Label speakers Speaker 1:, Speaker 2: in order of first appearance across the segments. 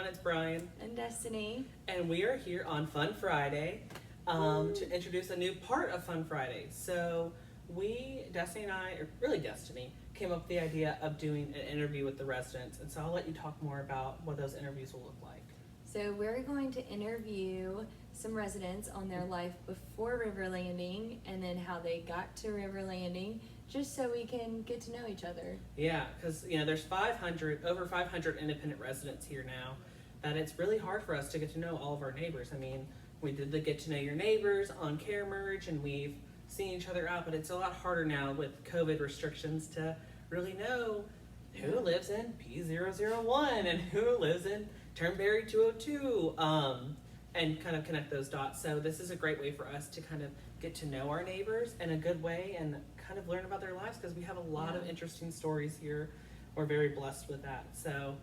Speaker 1: everyone. It's Brian.
Speaker 2: And Destiny.
Speaker 1: And we are here on Fun Friday to introduce a new part of Fun Friday. So Destiny and I, or really Destiny, came up with the idea of doing an interview with the residents. And so I'll let you talk more about what those interviews will look like.
Speaker 2: So we're going to interview some residents on their life before River Landing and then how they got to River Landing, just so we can get to know each other.
Speaker 1: Yeah, because there's over 500 independent residents here now, that it's really hard for us to get to know all of our neighbors. I mean, we did the Get to Know Your Neighbors on Care Merge, and we've seen each other out, but it's a lot harder now with COVID restrictions to really know who lives in P001 and who lives in Turnberry 202, and kind of connect those dots. So this is a great way for us to kind of get to know our neighbors in a good way and kind of learn about their lives, because we have a lot of interesting stories here. We're very blessed with that. So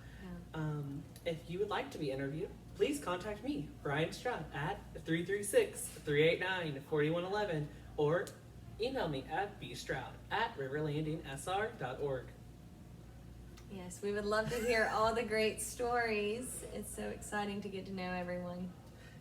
Speaker 1: if you would like to be interviewed, please contact me, Brian Stroud, at 336-389-4111, or email me at bstroud@riverlanding.sr.org.
Speaker 2: Yes, we would love to hear all the great stories. It's so exciting to get to know everyone.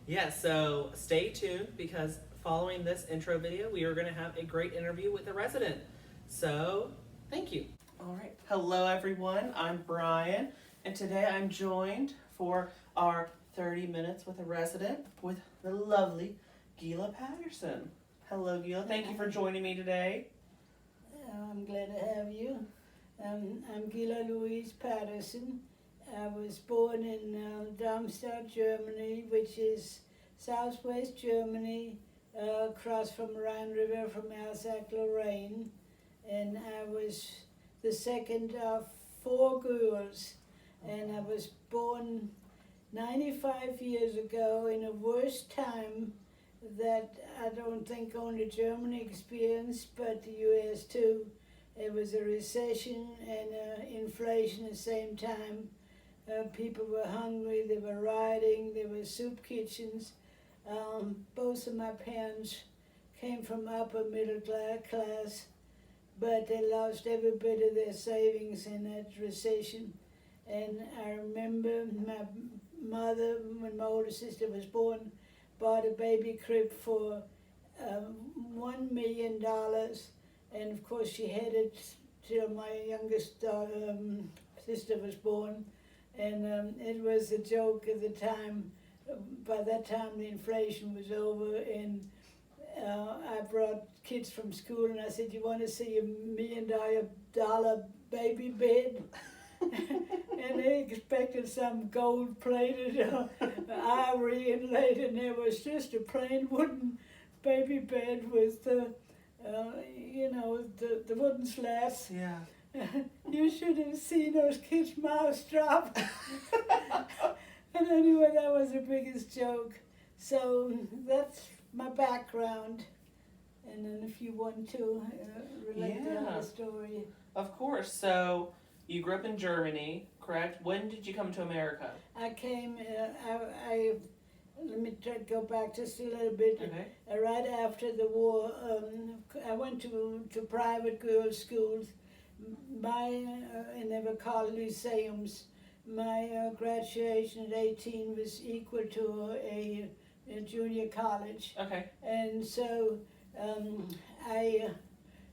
Speaker 1: Yeah, so stay tuned, because following this intro video, we are going to have a great interview with a resident. So, thank you. All right. Hello, everyone. I'm Brian, and today I'm joined for our 30 minutes with a resident with the lovely Gila Patterson. Hello, Gila. Thank you for joining me today.
Speaker 3: I'm glad to have you. I'm Gila Louise Patterson. I was born in Darmstadt, Germany, which is southwest Germany, across from Rhine River from Alsace-Lorraine. And I was the second of 4 girls. And I was born 95 years ago in a worse time that I don't think only Germany experienced, but the US too. It was a recession and inflation at the same time. People were hungry, they were rioting, there were soup kitchens. Both of my parents came from upper middle class, but they lost every bit of their savings in that recession. And I remember my mother, when my older sister was born, bought a baby crib for $1 million. And of course she had it till my youngest daughter, sister was born. And it was a joke at the time. By that time the inflation was over, and I brought kids from school and I said, "You want to see a $1 million baby bed?" And they expected some gold-plated ivory inlaid, and there was just a plain wooden baby bed with the wooden slats.
Speaker 1: Yeah.
Speaker 3: You should have seen those kids' mouths drop. And anyway, that was the biggest joke. So that's my background. And then if you want to relate the story.
Speaker 1: Of course. So you grew up in Germany, correct? When did you come to America?
Speaker 3: I came, let me go back just a little bit.
Speaker 1: Okay.
Speaker 3: Right after the war, I went to private girls' schools. And they were called lyceums. My graduation at 18 was equal to a junior college.
Speaker 1: Okay.
Speaker 3: And so I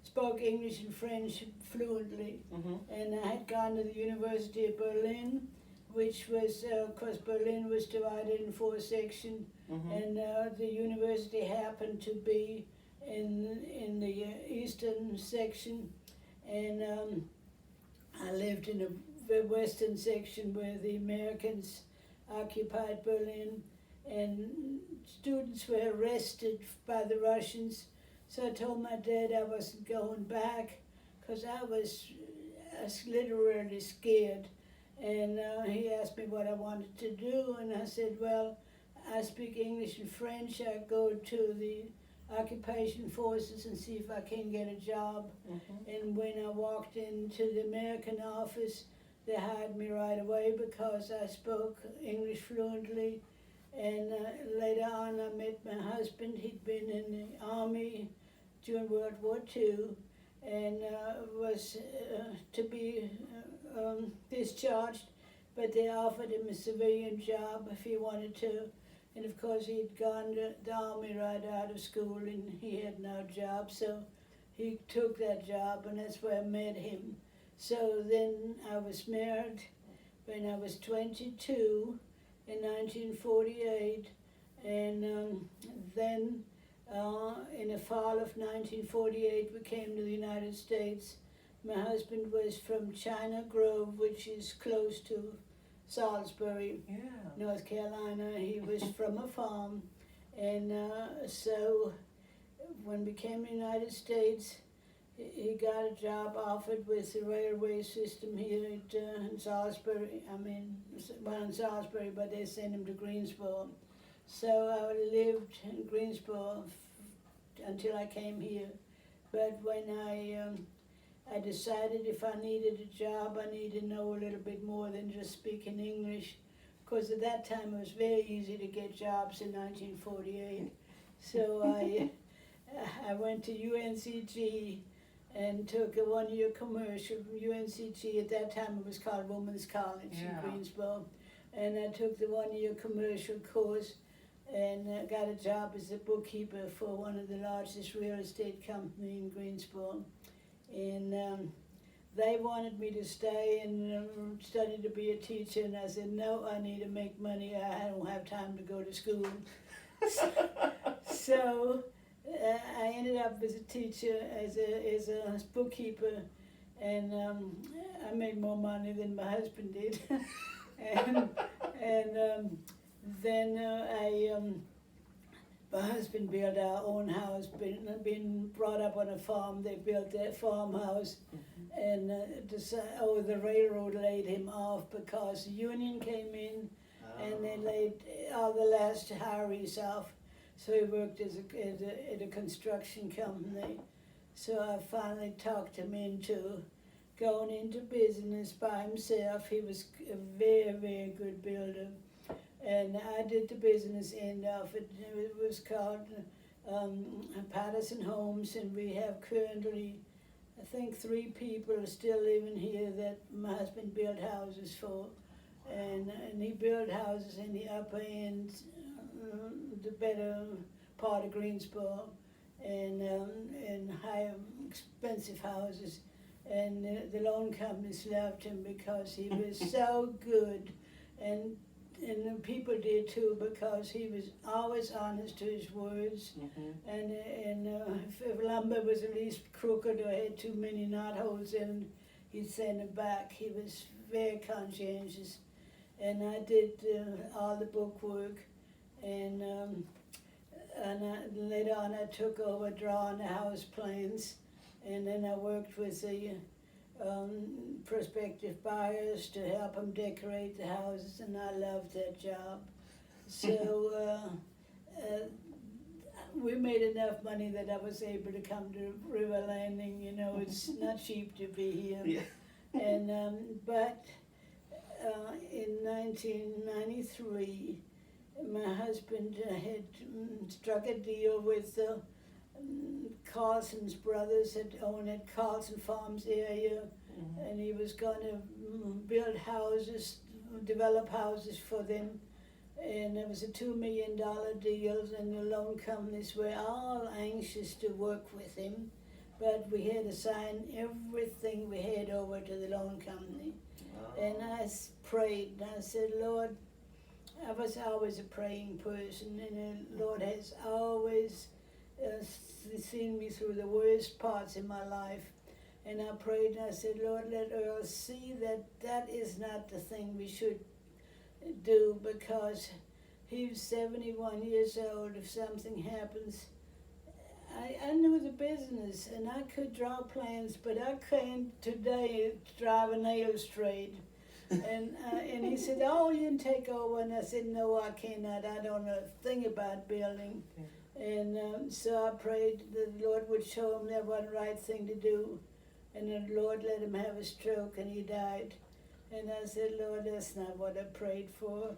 Speaker 3: spoke English and French fluently.
Speaker 1: Mm-hmm.
Speaker 3: And I had gone to the University of Berlin, which was, of course, Berlin was divided in 4 sections.
Speaker 1: Mm-hmm.
Speaker 3: And the university happened to be in the eastern section. And I lived in the western section where the Americans occupied Berlin, and students were arrested by the Russians. So I told my dad I wasn't going back, because I was literally scared. And he asked me what I wanted to do, and I said, well, I speak English and French. I go to the occupation forces and see if I can get a job.
Speaker 1: Mm-hmm.
Speaker 3: And when I walked into the American office, they hired me right away because I spoke English fluently. And later on I met my husband. He'd been in the army during World War II and was to be discharged, but they offered him a civilian job if he wanted to. And of course, he'd gone to the army right out of school and he had no job, so he took that job, and that's where I met him. So then I was married when I was 22 in 1948, and then in the fall of 1948 we came to the United States. My husband was from China Grove, which is close to Salisbury,
Speaker 1: Yeah.
Speaker 3: North Carolina. He was from a farm, and so when we came to the United States, he got a job offered with the railway system here at in Salisbury. In Salisbury, but they sent him to Greensboro. So I lived in Greensboro until I came here. But when I decided if I needed a job, I needed to know a little bit more than just speaking English, because at that time it was very easy to get jobs in 1948. So I went to UNCG and took a one-year commercial from UNCG. At that time it was called Women's College
Speaker 1: Yeah.
Speaker 3: in Greensboro. And I took the one-year commercial course and got a job as a bookkeeper for one of the largest real estate company in Greensboro. And they wanted me to stay and study to be a teacher, and I said, no, I need to make money. I don't have time to go to school. So I ended up as a teacher, as a bookkeeper, and I made more money than my husband did. and then my husband built our own house, been brought up on a farm. They built their farmhouse, and the railroad laid him off because the union came in, and they laid all the last hires off. So he worked at a construction company. So I finally talked him into going into business by himself. He was a very, very good builder. And I did the business end of it. It was called Patterson Homes, and we have currently, I think, 3 people are still living here that my husband built houses for. And he built houses in the upper end, the better part of Greensboro, and high expensive houses. And the loan companies loved him because he was so good, and the people did too, because he was always honest to his words. And if lumber was at least crooked or had too many knot holes in it, he'd send it back. He was very conscientious. And I did all the book work, and later on I took over drawing the house plans, and then I worked with the prospective buyers to help them decorate the houses, and I loved that job. So we made enough money that I was able to come to River Landing. You know, it's not cheap to be here.
Speaker 1: Yeah.
Speaker 3: And but in 1993, my husband had struck a deal with the Carlson's brothers that owned at Carlson Farms area, and he was going to build houses, develop houses for them, and it was a $2 million deal, and the loan companies were all anxious to work with him, but we had to sign everything we had over to the loan company. And I prayed, and I said, Lord, I was always a praying person, and the Lord has always seen me through the worst parts in my life. And I prayed, and I said, Lord, let Earl see that that is not the thing we should do, because he's 71 years old. If something happens, I knew the business, and I could draw plans, but I can't today drive a nail straight. And he said, oh, you can take over. And I said, no, I cannot. I don't know a thing about building. And so I prayed the Lord would show him that was the right thing to do. And the Lord let him have a stroke, and he died. And I said, Lord, that's not what I prayed for.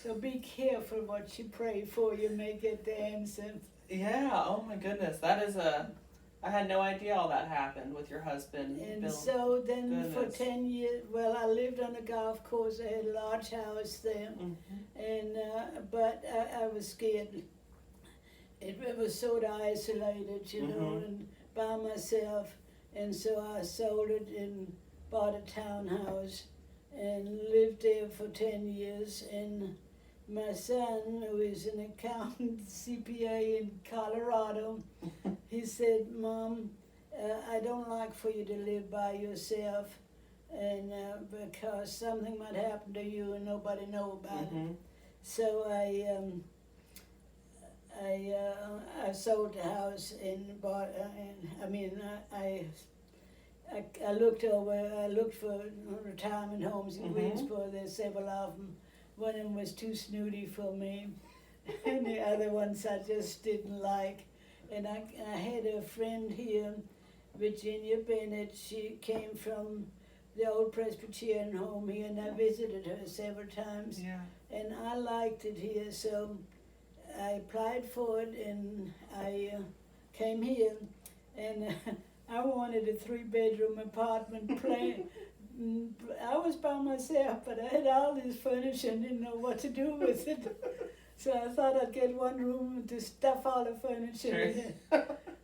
Speaker 3: So be careful what you pray for. You may get the answer.
Speaker 1: Yeah, oh my goodness, that is a I had no idea all that happened with your husband.
Speaker 3: And
Speaker 1: Bill.
Speaker 3: so then for
Speaker 1: Goodness.
Speaker 3: 10 years, well, I lived on the golf course. I had a large house there.
Speaker 1: Mhm.
Speaker 3: And but I was scared. It was sort of isolated, you know,
Speaker 1: Mhm.
Speaker 3: and by myself. And so I sold it and bought a townhouse and lived there for 10 years. And my son, who is an accountant, CPA in Colorado, he said, "Mom, I don't like for you to live by yourself, and because something might happen to you and nobody know about it."
Speaker 1: Mhm.
Speaker 3: So I sold the house and bought. And I mean, I looked over. I looked for retirement homes in
Speaker 1: Mhm.
Speaker 3: Greensboro. There's several of them. One of them was too snooty for me, and the other ones I just didn't like. And I had a friend here, Virginia Bennett. She came from the old Presbyterian home here, and I visited her several times.
Speaker 1: Yeah.
Speaker 3: And I liked it here, so I applied for it, and I came here, and I wanted a 3-bedroom apartment plan. I was by myself, but I had all this furniture and didn't know what to do with it. So I thought I'd get one room to stuff all the furniture in.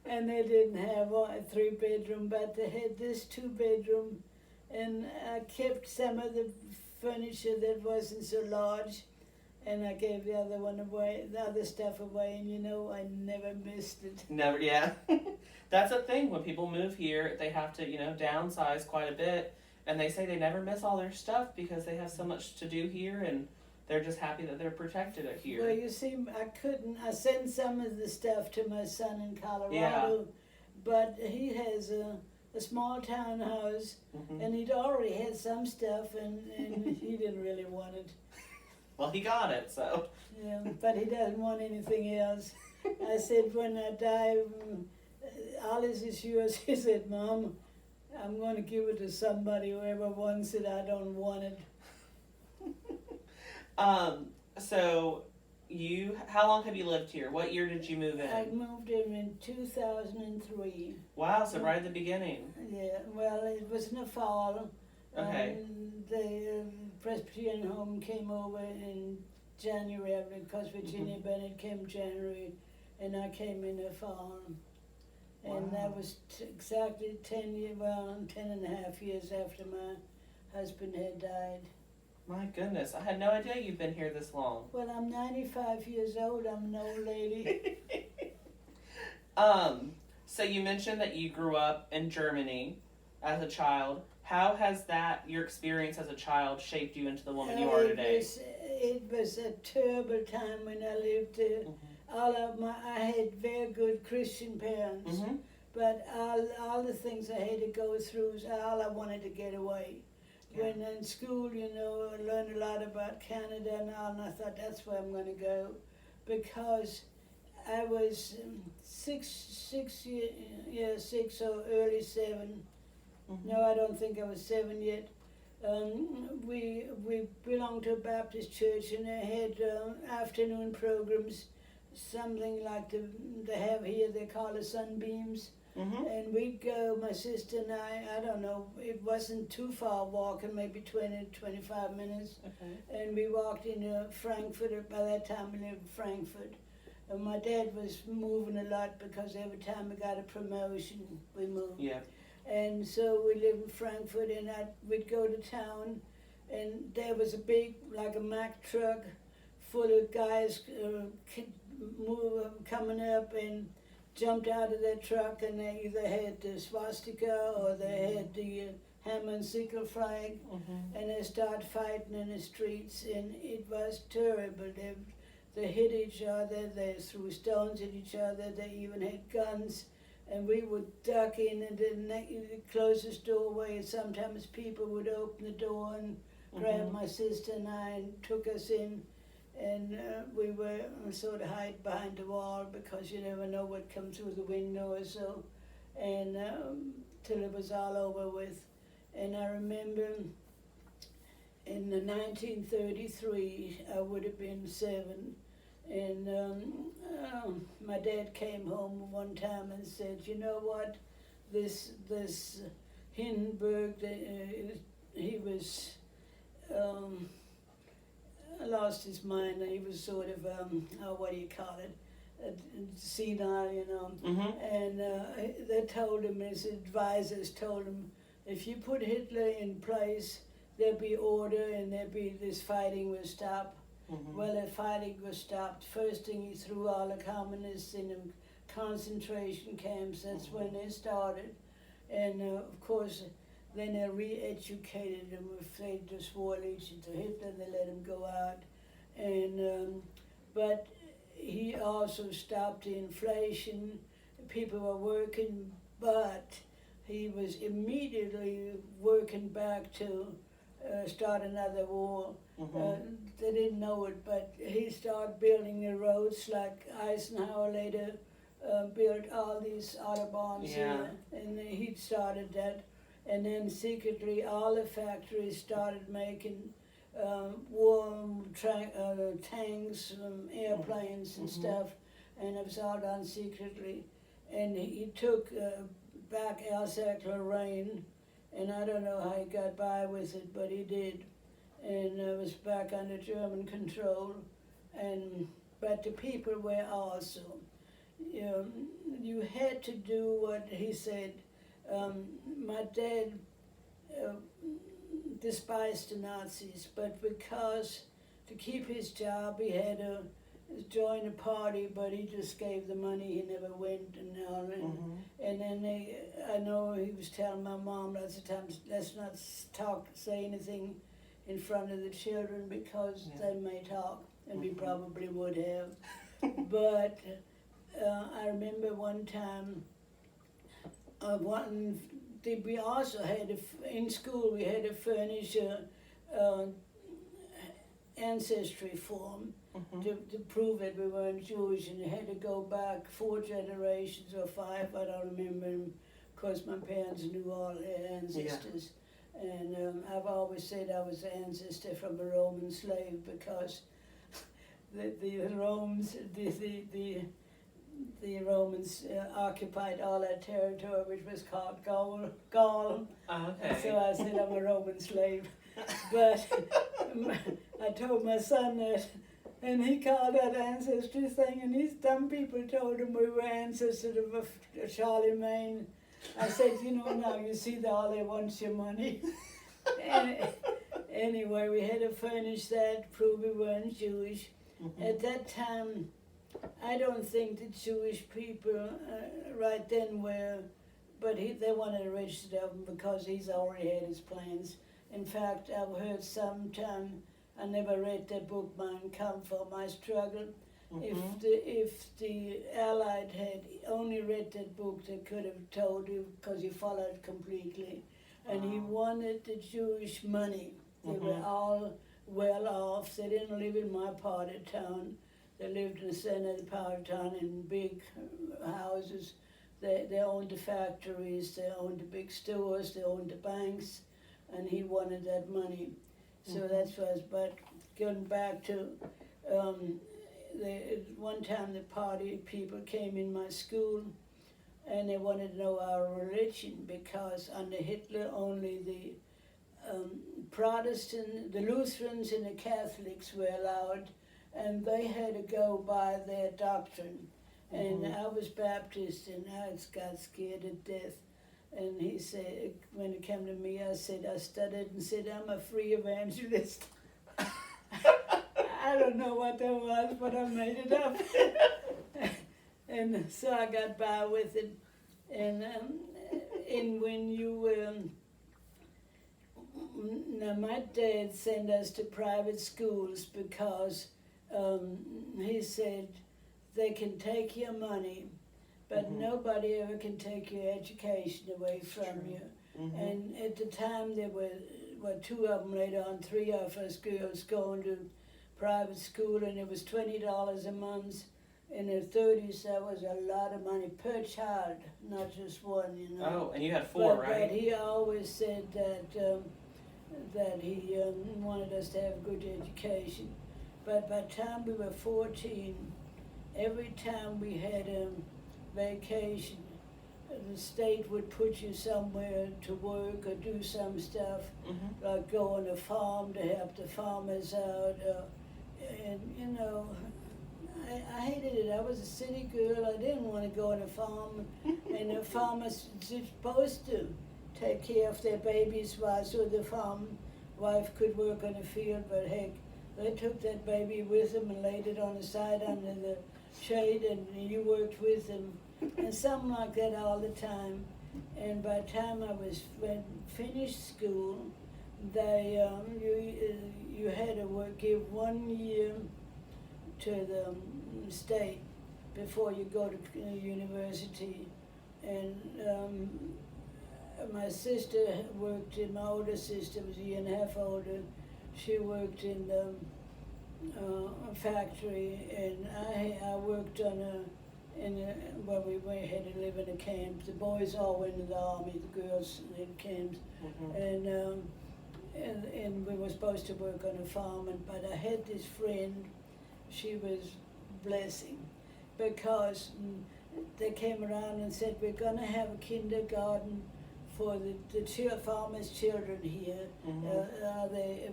Speaker 3: And they didn't have a 3-bedroom, but they had this 2-bedroom. And I kept some of the furniture that wasn't so large, and I gave the other one away, the other stuff away, and you know, I never missed it.
Speaker 1: Never, yeah. That's a thing. When people move here, they have to, downsize quite a bit. And they say they never miss all their stuff because they have so much to do here, and they're just happy that they're protected here.
Speaker 3: Well, you see, I sent some of the stuff to my son in Colorado,
Speaker 1: Yeah.
Speaker 3: but he has a small townhouse,
Speaker 1: Mhm.
Speaker 3: and he'd already had some stuff, and he didn't really want it.
Speaker 1: Well, he got it, so.
Speaker 3: Yeah, but he doesn't want anything else. I said, when I die, all this is yours. He said, "Mom, I'm going to give it to somebody, whoever wants it. I don't want it."
Speaker 1: So how long have you lived here? What year did you move
Speaker 3: I
Speaker 1: in?
Speaker 3: moved in 2003.
Speaker 1: Wow, so right at the beginning.
Speaker 3: Yeah, well, it was in the fall.
Speaker 1: Okay.
Speaker 3: The Presbyterian home came over in January because Virginia Bennett came January, and I came in the fall. And that
Speaker 1: Wow.
Speaker 3: was exactly 10 and a half years after my husband had died.
Speaker 1: My goodness, I had no idea you've been here this long.
Speaker 3: Well, I'm 95 years old. I'm an old lady.
Speaker 1: So you mentioned that you grew up in Germany as a child. How has your experience as a child shaped you into the woman you are today?
Speaker 3: It was a terrible time when I lived there. I had very good Christian parents,
Speaker 1: Mm-hmm.
Speaker 3: but all the things I had to go through, all I wanted to get away.
Speaker 1: Yeah.
Speaker 3: When in school, I learned a lot about Canada and all, and I thought that's where I'm going to go, because I was 6 or early 7.
Speaker 1: Mm-hmm.
Speaker 3: No, I don't think I was 7 yet. We belonged to a Baptist church, and they had afternoon programs, something like they have here. They call it Sunbeams.
Speaker 1: Mm-hmm.
Speaker 3: And we'd go, my sister and I don't know, it wasn't too far walking, maybe 20, 25 minutes.
Speaker 1: Okay.
Speaker 3: And we walked into Frankfurt. By that time we lived in Frankfurt. And my dad was moving a lot because every time we got a promotion, we moved.
Speaker 1: Yeah.
Speaker 3: And so we lived in Frankfurt, and we'd go to town, and there was a big, like a Mack truck, full of guys coming up, and jumped out of that truck, and they either had the swastika or they had the hammer and sickle flag,
Speaker 1: Mm-hmm.
Speaker 3: and they started fighting in the streets, and it was terrible. They hit each other, they threw stones at each other, they even had guns, and we would duck in and the closest doorway, and sometimes people would open the door and grab my sister and I and took us in, and we were sort of hide behind the wall because you never know what comes through the window or so, and till it was all over with. And I remember in 1933, I would have been 7, And my dad came home one time and said, "You know what? This Hindenburg, he was lost his mind. He was sort of what do you call it? Senile, you know." And they told him, his advisors told him, if you put Hitler in place, there'd be order and this fighting would stop. Well, the fighting was stopped. First thing, he threw all the communists in the concentration camps. That's when they started. And of course, then they re-educated them. If they just swore allegiance to Hitler, they let him go out. And but he also stopped the inflation. People were working, but he was immediately working back to start another war. They didn't know it, but he started building the roads like Eisenhower later built all these autobahns here, and he started that. And then secretly all the factories started making war tanks, airplanes and stuff, and it was all done secretly. And he took back Alsace-Lorraine, and I don't know how he got by with it, but he did. And it was back under German control. But the people were also, you had to do what he said. My dad despised the Nazis, but because to keep his job, he had to join a party, but he just gave the money, he never went and all. And then I know he was telling my mom lots of times, let's not say anything in front of the children because they may talk, and we probably would have. But I remember one time, we also had, in school, we had to furnish a ancestry form to prove that we weren't Jewish, and it had to go back 4 generations or 5, I don't remember, of course my parents knew all their ancestors. And I've always said I was an ancestor from a Roman slave because the Romans occupied all that territory, which was called Gaul.
Speaker 1: Okay.
Speaker 3: So I said I'm a Roman slave. But I told my son that, and he called that ancestry thing, and these dumb people told him we were ancestors of Charlemagne. I said, now you see that all they want's your money. Anyway, we had to furnish that, prove we weren't Jewish. At that time, I don't think the Jewish people right then were, but they wanted to register them because he's already had his plans. In fact, I've heard sometime, I never read that book, Mein Kampf, or My Struggle. If the Allied had only read that book, they could have told you, because he followed completely. And he wanted the Jewish money. They were all well off. They didn't live in my part of town. They lived in the center of the part of town in big houses. They owned the factories, they owned the big stores, they owned the banks, and he wanted that money. So that's was. But going back to, one time the party people came in my school, and they wanted to know our religion, because under Hitler only the Protestant, the Lutherans and the Catholics were allowed, and they had to go by their doctrine. And I was Baptist, and I got scared to death. And he said, when it came to me, I studied and said, I'm a free evangelist. I don't know what that was, but I made it up. And so I got by with it. And when you, now my dad sent us to private schools because he said, they can take your money, but nobody ever can take your education away from you. And at the time, there were, 2 of them later on, 3 of us girls going to private school, and it was $20 a month. In the 30s, that was a lot of money per child, not just one,
Speaker 1: Oh, and you had 4, right?
Speaker 3: But he always said that he wanted us to have a good education. But by the time we were 14, every time we had a vacation, the state would put you somewhere to work or do some stuff, like go on a farm to help the farmers out. And you know, I hated it. I was a city girl. I didn't want to go on a farm, and the farmers are supposed to take care of their babies while so the farm wife could work on the field. But heck, they took that baby with them and laid it on the side under the shade, and you worked with them, and something like that all the time. And by the time I was finished school, they you had to give 1 year to the state before you go to university. And my sister worked in, my older sister was a year and a half older. She worked in the factory, and I worked on where we had to live in a camp. The boys all went to the army, the girls in camps, and we were supposed to work on a farm. But I had this friend. She was blessing, because they came around and said, we're going to have a kindergarten for the farmers' children here.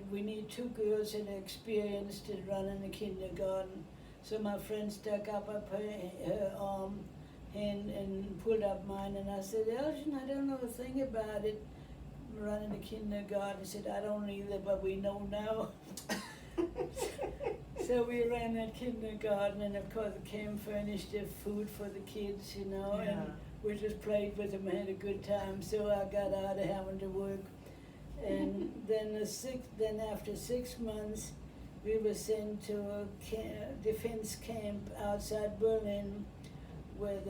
Speaker 3: We need 2 girls that are experienced in running a kindergarten. So my friend stuck up her arm and pulled up mine, and I said, Elgin, I don't know a thing about it, running a kindergarten. He said, I don't either, but we know now. So we ran that kindergarten, and of course the camp furnished their food for the kids, you know, and we just played with them and had a good time. So I got out of having to work. And then after 6 months, we were sent to a defense camp outside Berlin, where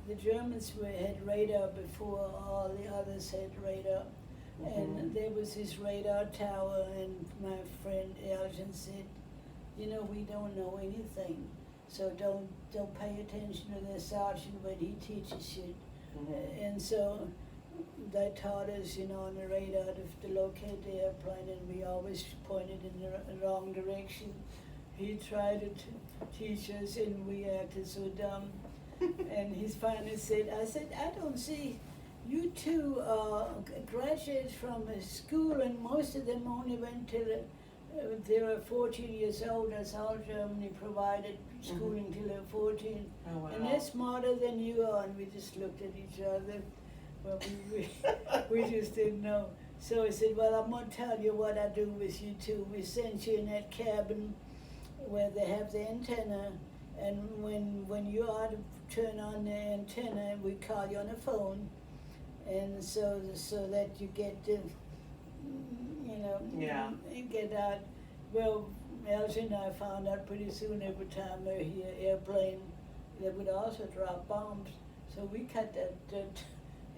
Speaker 3: the Germans had radar before all the others had radar. And there was this radar tower, and my friend Elgin said, you know, we don't know anything, so don't pay attention to the sergeant when he teaches you. And so they taught us, you know, on the radar to locate the airplane, and we always pointed in the wrong direction. He tried to teach us, and we acted so dumb. And he finally said, I don't see, you 2 graduates from a school, and most of them only went till they were 14 years old. That's all Germany provided, schooling till they were 14.
Speaker 1: Oh, wow.
Speaker 3: And they're smarter than you are. And we just looked at each other. Well, we just didn't know. So I said, well, I'm going to tell you what I do with you 2. We sent you in that cabin where they have the antenna, and when you are to turn on the antenna, we call you on the phone, and so that you get to, you know, get out. Well, Elgin and I found out pretty soon every time they hear airplane, they would also drop bombs. So we cut that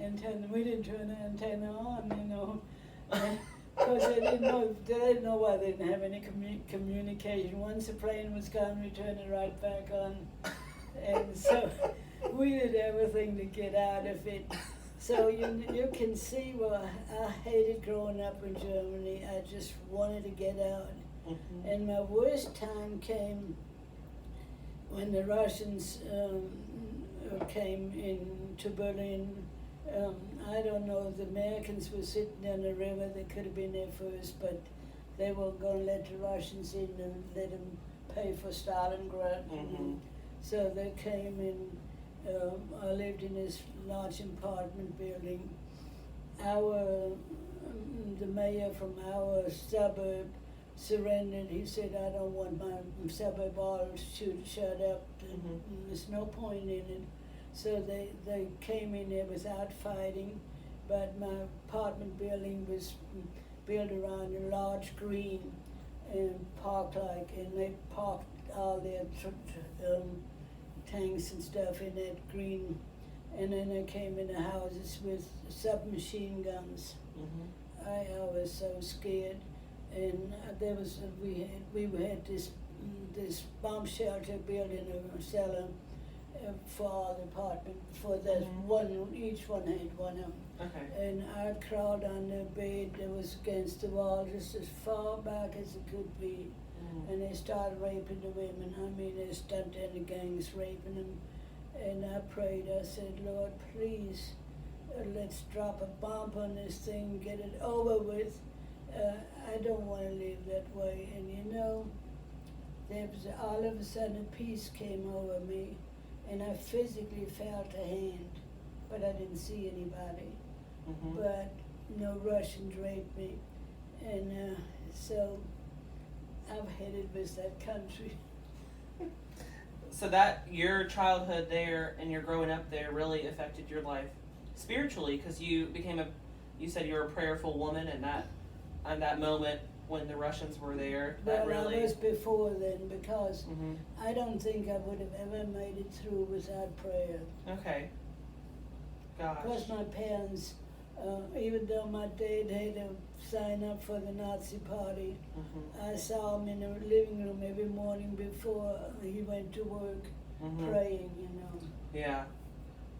Speaker 3: antenna. We didn't turn the antenna on, you know, because they didn't know why they didn't have any communication. Once the plane was gone, we turned it right back on, and so we did everything to get out of it. So you can see, well, I hated growing up in Germany. I just wanted to get out. And my worst time came when the Russians came into Berlin. I don't know, the Americans were sitting on the river. They could have been there first, but they were going to let the Russians in and let them pay for Stalingrad. So they came in. I lived in this large apartment building. The mayor from our suburb surrendered. He said, I don't want my suburb all shut up. There's no point in it. So they came in there without fighting, but my apartment building was built around a large green and park-like, and they parked all their tanks and stuff in that green, and then they came in the houses with submachine guns. I was so scared, and there was we had this bomb shelter built in a cellar for all the apartment. For that one, each one had one of them. And I crawled on the bed that was against the wall, just as far back as it could be. and they started raping the women. I mean, they stunt and the gangs raping them. And I prayed, I said, Lord, please, let's drop a bomb on this thing, get it over with. I don't want to live that way. And you know, there was all of a sudden a peace came over me, and I physically felt a hand, but I didn't see anybody. But no Russians raped me, and so I'm headed with that country.
Speaker 1: So that your childhood there and your growing up there really affected your life spiritually, because you said you were a prayerful woman, and that moment when the Russians were there, that
Speaker 3: Well,
Speaker 1: really.
Speaker 3: I was before then, because
Speaker 1: Mhm.
Speaker 3: I don't think I would have ever made it through without prayer.
Speaker 1: Okay. Gosh.
Speaker 3: Because my parents, even though my dad had to sign up for the Nazi party,
Speaker 1: Mhm.
Speaker 3: I saw him in the living room every morning before he went to work,
Speaker 1: Mhm.
Speaker 3: praying, you know.
Speaker 1: Yeah,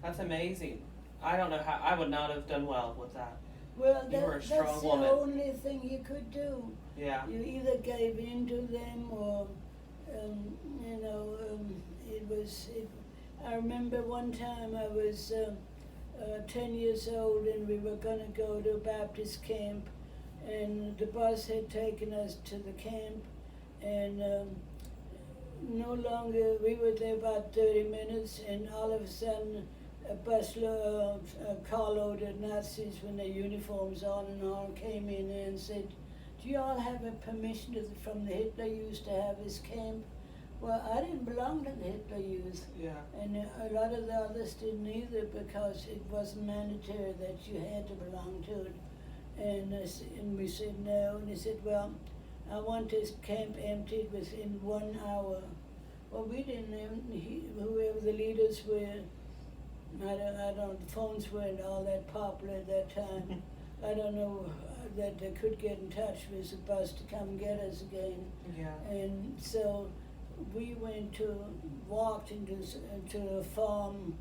Speaker 1: that's amazing. I don't know how I would not have done well with that.
Speaker 3: Well,
Speaker 1: You were a strong
Speaker 3: that's
Speaker 1: woman.
Speaker 3: the only thing you could do.
Speaker 1: Yeah.
Speaker 3: You either gave in to them, or, I remember one time I was 10 years old, and we were going to go to a Baptist camp, and the bus had taken us to the camp, and no longer, we were there about 30 minutes, and all of a sudden a carload of Nazis with their uniforms on and all came in there and said, do you all have a permission from the Hitler Youth to have this camp? Well, I didn't belong to the Hitler Youth,
Speaker 1: Yeah.
Speaker 3: and a lot of the others didn't either, because it wasn't mandatory that you had to belong to it. And we said no, and he said, well, I want this camp emptied within 1 hour. Well, we didn't even, whoever the leaders were, I don't, phones weren't all that popular at that time. I don't know that they could get in touch with the bus to come get us again.
Speaker 1: Yeah.
Speaker 3: And so we walked into a farm.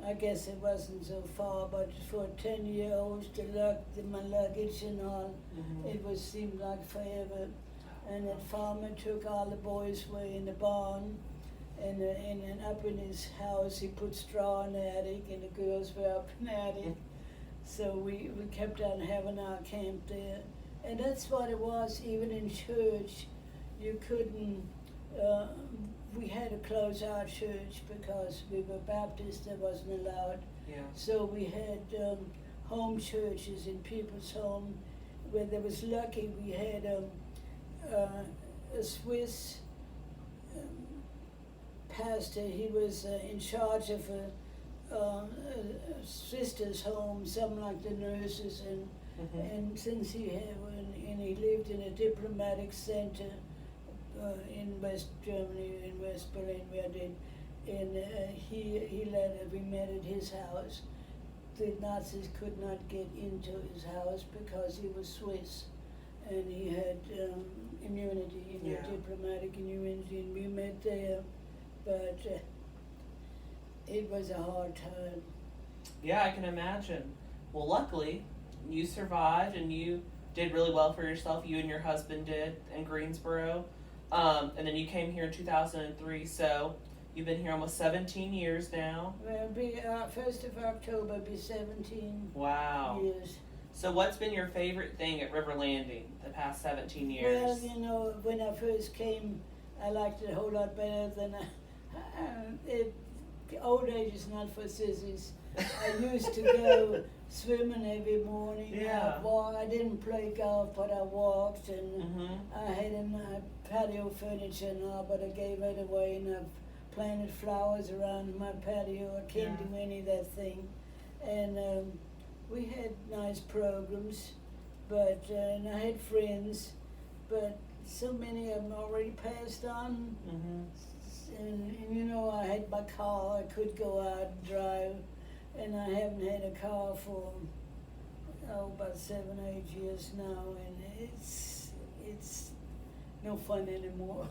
Speaker 3: I guess it wasn't so far, but for 10-year-olds to my luggage and all,
Speaker 1: Mhm.
Speaker 3: it seemed like forever. And that farmer took all the boys away in the barn, and up in his house he put straw in the attic, and the girls were up in the attic. So we kept on having our camp there. And that's what it was, even in church. You couldn't, we had to close our church because we were Baptist, that wasn't allowed.
Speaker 1: Yeah.
Speaker 3: So we had home churches in people's home. Where there was lucky, we had a Swiss pastor. He was in charge of a sister's home, something like the nurses,
Speaker 1: Mhm.
Speaker 3: and since he lived in a diplomatic center in West Germany, in West Berlin, where I did, and we met at his house. The Nazis could not get into his house because he was Swiss, and he had immunity,
Speaker 1: Yeah.
Speaker 3: diplomatic immunity, and we met there, but it was a hard time.
Speaker 1: Yeah, I can imagine. Well, luckily, you survived and you did really well for yourself. You and your husband did in Greensboro. And then you came here in 2003, so you've been here almost 17 years now.
Speaker 3: Well, 1st of October be 17
Speaker 1: Wow.
Speaker 3: years.
Speaker 1: So what's been your favorite thing at River Landing the past 17 years?
Speaker 3: Well, you know, when I first came, I liked it a whole lot better than old age is not for sissies. I used to go swimming every morning.
Speaker 1: Yeah.
Speaker 3: I didn't play golf, but I walked, and
Speaker 1: Mhm.
Speaker 3: I had my patio furniture and all, but I gave it away, and I've planted flowers around my patio. I can't
Speaker 1: Yeah.
Speaker 3: do any of that thing. And we had nice programs, but and I had friends, but so many of them already passed on.
Speaker 1: Mhm.
Speaker 3: And you know, I had my car, I could go out and drive, and I haven't had a car for about 7, 8 years now, and it's no fun anymore.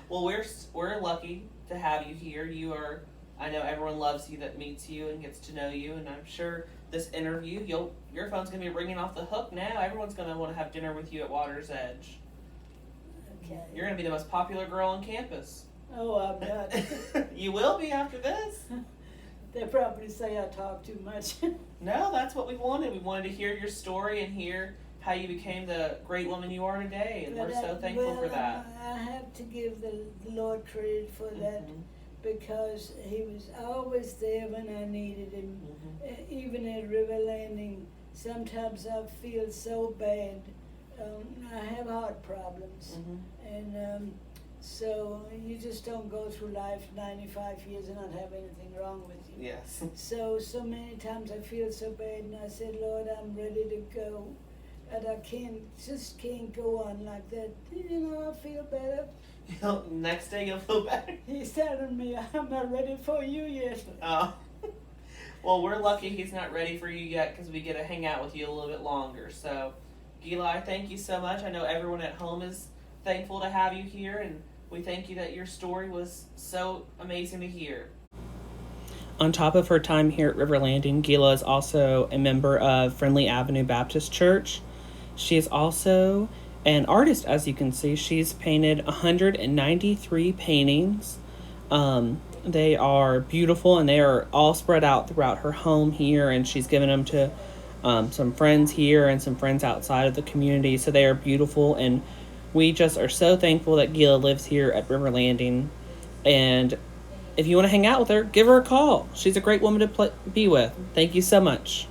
Speaker 1: Well, we're lucky to have you here. You are. I know everyone loves you that meets you and gets to know you, and I'm sure this interview, your phone's gonna be ringing off the hook now. Everyone's gonna want to have dinner with you at Water's Edge.
Speaker 3: Okay.
Speaker 1: You're going to be the most popular girl on campus.
Speaker 3: Oh, I'm not.
Speaker 1: You will be after this.
Speaker 3: They probably say I talk too much.
Speaker 1: No, that's what we wanted. We wanted to hear your story and hear how you became the great woman you are today, and we're so thankful for that.
Speaker 3: I have to give the Lord credit for that
Speaker 1: Mhm.
Speaker 3: because He was always there when I needed Him.
Speaker 1: Mhm.
Speaker 3: Even at River Landing, sometimes I feel so bad. I have heart problems,
Speaker 1: Mhm.
Speaker 3: and so you just don't go through life 95 years and not have anything wrong with you.
Speaker 1: Yes.
Speaker 3: So many times I feel so bad, and I said, Lord, I'm ready to go. And I can't go on like that. You know, I feel better.
Speaker 1: Next day you'll feel better.
Speaker 3: He's telling me I'm not ready for you yet.
Speaker 1: Oh. Well, we're lucky he's not ready for you yet because we get to hang out with you a little bit longer. So, Gila, thank you so much. I know everyone at home is thankful to have you here, and we thank you that your story was so amazing to hear. On top of her time here at River Landing, Gila is also a member of Friendly Avenue Baptist Church. She is also an artist, as you can see. She's painted 193 paintings. They are beautiful, and they are all spread out throughout her home here, and she's given them to some friends here and some friends outside of the community. So they are beautiful, and we just are so thankful that Gila lives here at River Landing. And if you want to hang out with her, give her a call. She's a great woman to be with. Thank you so much.